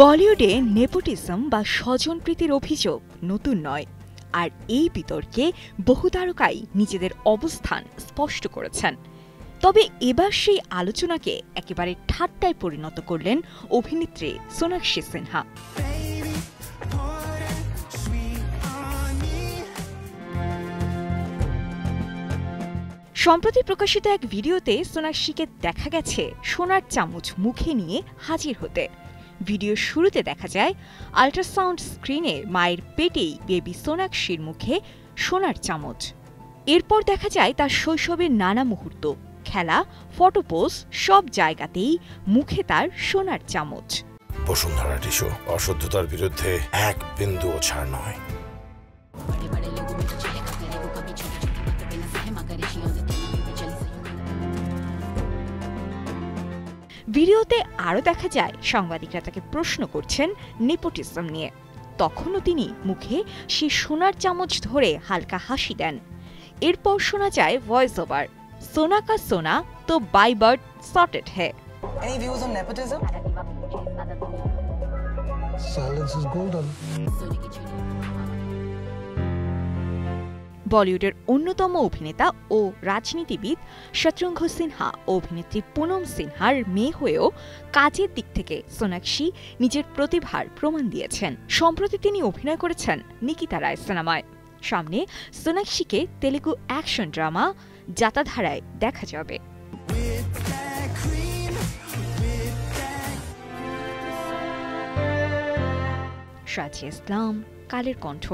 বলিউডে নেপোটিজম বা স্বজনপ্রীতির অভিযোগ নতুন নয়, আর এই বিতর্কে বহু তারকাই নিজেদের অবস্থান স্পষ্ট করেছেন। তবে এবার সেই আলোচনাকে একেবারে ঠাট্টায় পরিণত করলেন অভিনেত্রী সোনাক্ষী সিনহা। সম্প্রতি প্রকাশিত এক ভিডিওতে সোনাক্ষীকে দেখা গেছে সোনার চামচ মুখে নিয়ে হাজির হতে। ভিডিওর শুরুতে দেখা যায় আল্ট্রাসাউন্ড স্ক্রিনে মায়ের পেটেই বেবি সোনাক্ষীর মুখে সোনার চামচ। এরপর দেখা যায় তার শৈশবের নানা মুহূর্ত, খেলা, ফটোপোজ সব জায়গাতেই মুখে তার সোনার চামচ। বসুন্ধরা টিস্যু অশুদ্ধতার বিরুদ্ধে এক বিন্দুও ছাড় নয়। ভিডিওতে আরও দেখা যায় সাংবাদিকরা তাকে প্রশ্ন করছেন নেপোটিজম নিয়ে। তখনও তিনি মুখে সেই সোনার চামচ ধরে হালকা হাসি দেন। এরপর শোনা যায় ভয়েস ওভার, সোনা কা সোনা তো বাই বার্ড সর্টেড হ্যায়। Any views on nepotism? Silence is golden. বলিউডের অন্যতম অভিনেতা ও রাজনীতিবিদ শত্রুঘ্ন সিনহা ও অভিনেত্রী পুনম সিনহার মেয়ে হয়েও কাজের দিক থেকে সোনাক্ষী নিজের প্রতিভার প্রমাণ দিয়েছেন। সম্প্রতি তিনি অভিনয় করেছেন নিকিতা রায় সিনেমায়। সামনে সোনাক্ষীকে তেলুগু অ্যাকশন ড্রামা জাতাধারায় দেখা যাবে। সাজিয়া ইসলাম, কালের কণ্ঠ।